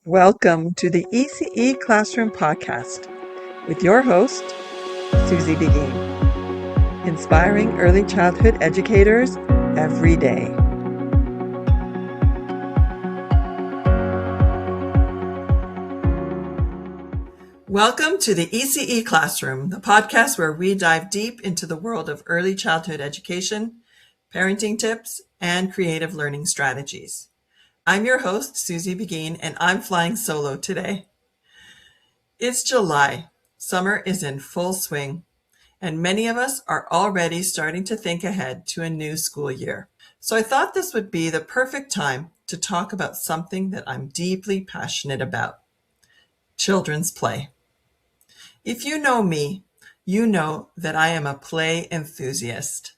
Welcome to the ECE Classroom Podcast with your host, Susie Beghin, inspiring early childhood educators every day. Welcome to the ECE Classroom, the podcast where we dive deep into the world of early childhood education, parenting tips, and creative learning strategies. I'm your host, Susie Beghin, and I'm flying solo today. It's July. Summer is in full swing, and many of us are already starting to think ahead to a new school year. So I thought this would be the perfect time to talk about something that I'm deeply passionate about: children's play. If you know me, you know that I am a play enthusiast.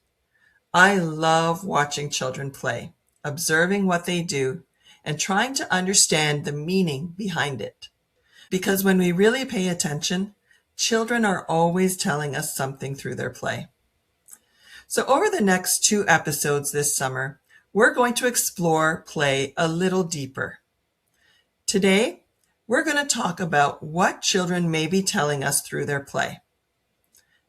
I love watching children play, observing what they do, and trying to understand the meaning behind it. Because when we really pay attention, children are always telling us something through their play. So over the next 2 episodes this summer, we're going to explore play a little deeper. Today, we're going to talk about what children may be telling us through their play.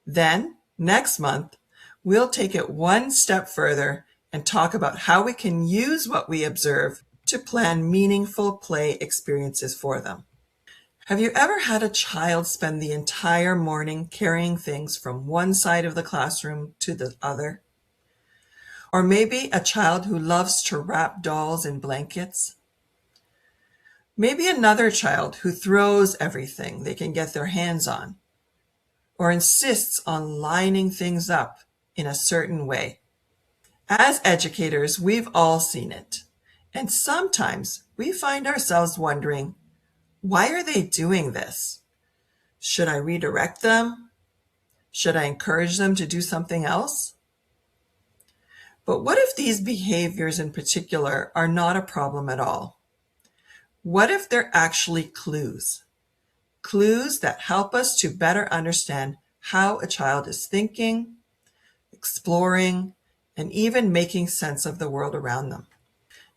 Then, next month, we'll take it one step further and talk about how we can use what we observe to plan meaningful play experiences for them. Have you ever had a child spend the entire morning carrying things from one side of the classroom to the other? Or maybe a child who loves to wrap dolls in blankets? Maybe another child who throws everything they can get their hands on, or insists on lining things up in a certain way. As educators, we've all seen it. And sometimes we find ourselves wondering, why are they doing this? Should I redirect them? Should I encourage them to do something else? But what if these behaviors in particular are not a problem at all? What if they're actually clues? Clues that help us to better understand how a child is thinking, exploring, and even making sense of the world around them.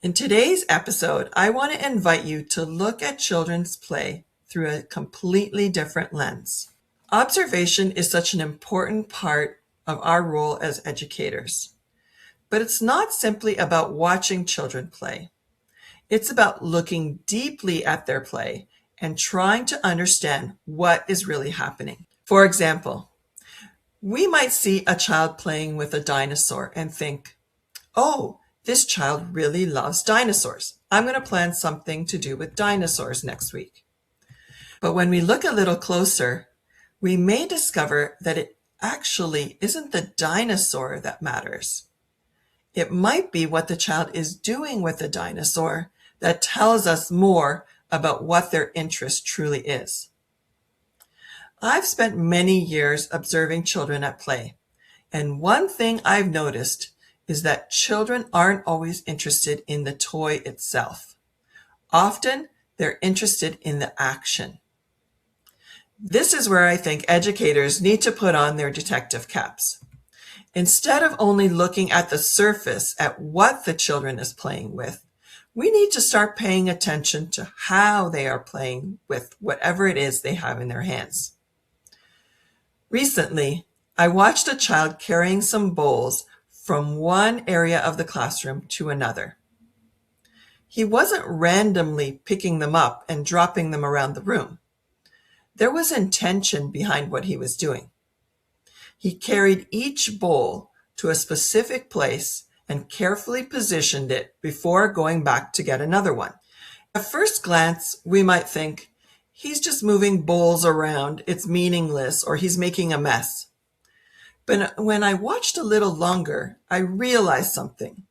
In today's episode, I want to invite you to look at children's play through a completely different lens. Observation is such an important part of our role as educators. But it's not simply about watching children play. It's about looking deeply at their play and trying to understand what is really happening. For example, we might see a child playing with a dinosaur and think, oh, this child really loves dinosaurs. I'm going to plan something to do with dinosaurs next week. But when we look a little closer, we may discover that it actually isn't the dinosaur that matters. It might be what the child is doing with the dinosaur that tells us more about what their interest truly is. I've spent many years observing children at play, and one thing I've noticed is that children aren't always interested in the toy itself. Often, they're interested in the action. This is where I think educators need to put on their detective caps. Instead of only looking at the surface at what the children is playing with, we need to start paying attention to how they are playing with whatever it is they have in their hands. Recently, I watched a child carrying some bowls from one area of the classroom to another. He wasn't randomly picking them up and dropping them around the room. There was intention behind what he was doing. He carried each bowl to a specific place and carefully positioned it before going back to get another one. At first glance, we might think, he's just moving bowls around, it's meaningless, or he's making a mess. But when I watched a little longer, I realized something.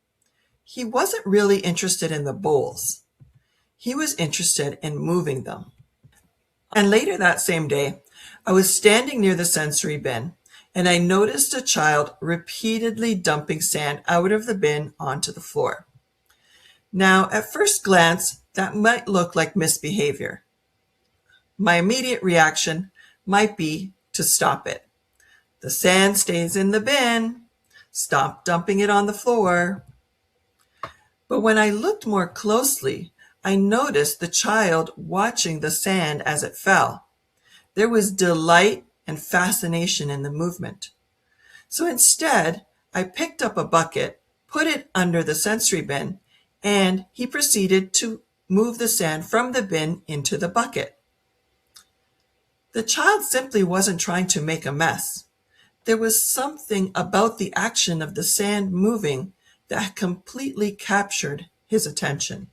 He wasn't really interested in the bowls. He was interested in moving them. And later that same day, I was standing near the sensory bin, and I noticed a child repeatedly dumping sand out of the bin onto the floor. Now, at first glance, that might look like misbehavior. My immediate reaction might be to stop it. The sand stays in the bin. Stop dumping it on the floor. But when I looked more closely, I noticed the child watching the sand as it fell. There was delight and fascination in the movement. So instead, I picked up a bucket, put it under the sensory bin, and he proceeded to move the sand from the bin into the bucket. The child simply wasn't trying to make a mess. There was something about the action of the sand moving that completely captured his attention.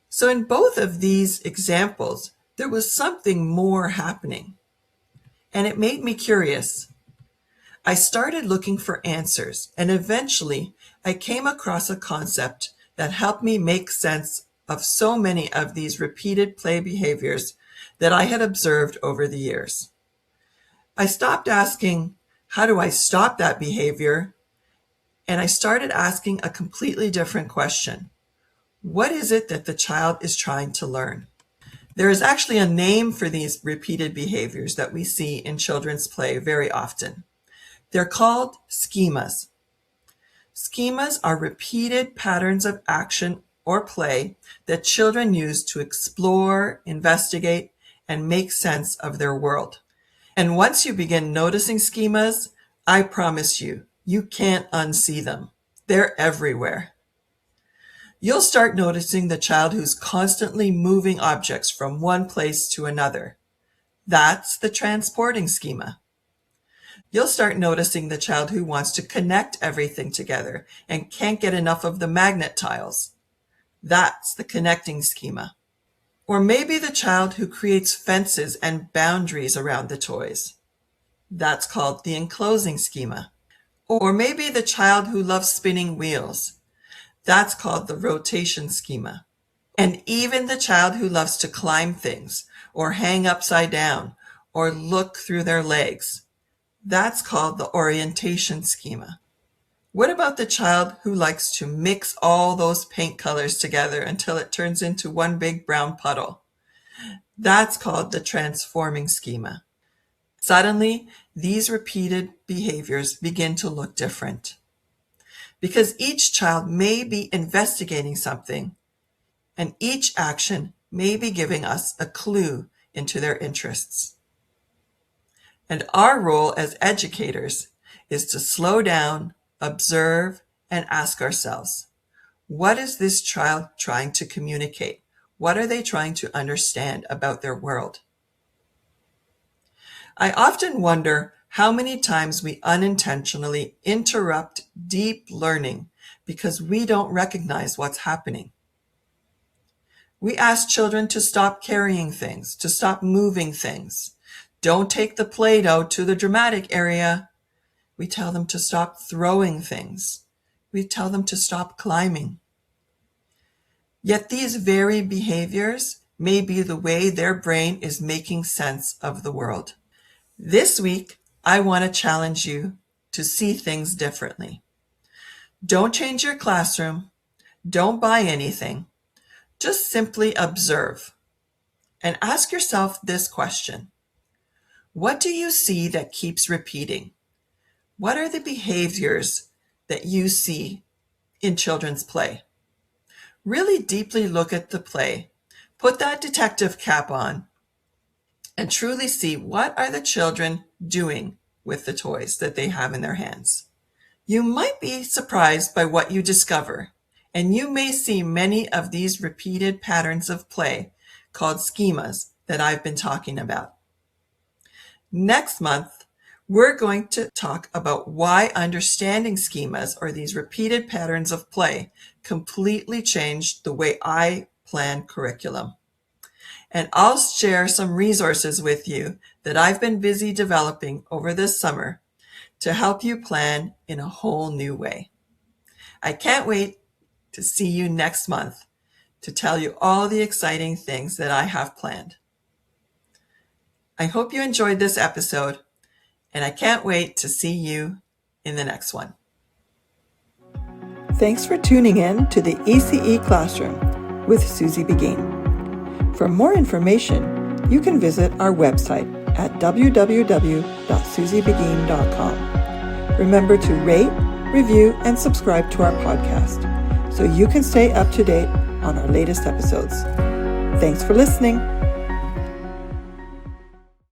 So in both of these examples, there was something more happening, and it made me curious. I started looking for answers, and eventually I came across a concept that helped me make sense of so many of these repeated play behaviors that I had observed over the years. I stopped asking, how do I stop that behavior? And I started asking a completely different question. What is it that the child is trying to learn? There is actually a name for these repeated behaviors that we see in children's play very often. They're called schemas. Schemas are repeated patterns of action or play that children use to explore, investigate, and make sense of their world. And once you begin noticing schemas, I promise you, you can't unsee them. They're everywhere. You'll start noticing the child who's constantly moving objects from one place to another. That's the transporting schema. You'll start noticing the child who wants to connect everything together and can't get enough of the magnet tiles. That's the connecting schema. Or maybe the child who creates fences and boundaries around the toys. That's called the enclosing schema. Or maybe the child who loves spinning wheels. That's called the rotation schema. And even the child who loves to climb things, or hang upside down, or look through their legs. That's called the orientation schema. What about the child who likes to mix all those paint colors together until it turns into one big brown puddle? That's called the transforming schema. Suddenly, these repeated behaviors begin to look different. Because each child may be investigating something, and each action may be giving us a clue into their interests. And our role as educators is to slow down, observe, and ask ourselves, what is this child trying to communicate? What are they trying to understand about their world? I often wonder how many times we unintentionally interrupt deep learning because we don't recognize what's happening. We ask children to stop carrying things, to stop moving things. Don't take the Play-Doh to the dramatic area. We tell them to stop throwing things. We tell them to stop climbing. Yet these very behaviors may be the way their brain is making sense of the world. This week, I want to challenge you to see things differently. Don't change your classroom. Don't buy anything. Just simply observe and ask yourself this question. What do you see that keeps repeating? What are the behaviors that you see in children's play? Really deeply look at the play, put that detective cap on, and truly see what are the children doing with the toys that they have in their hands. You might be surprised by what you discover, and you may see many of these repeated patterns of play called schemas that I've been talking about. Next month, we're going to talk about why understanding schemas or these repeated patterns of play completely changed the way I plan curriculum. And I'll share some resources with you that I've been busy developing over this summer to help you plan in a whole new way. I can't wait to see you next month to tell you all the exciting things that I have planned. I hope you enjoyed this episode, and I can't wait to see you in the next one. Thanks for tuning in to the ECE Classroom with Susie Beghin. For more information, you can visit our website at www.susiebeghin.com. Remember to rate, review, and subscribe to our podcast so you can stay up to date on our latest episodes. Thanks for listening.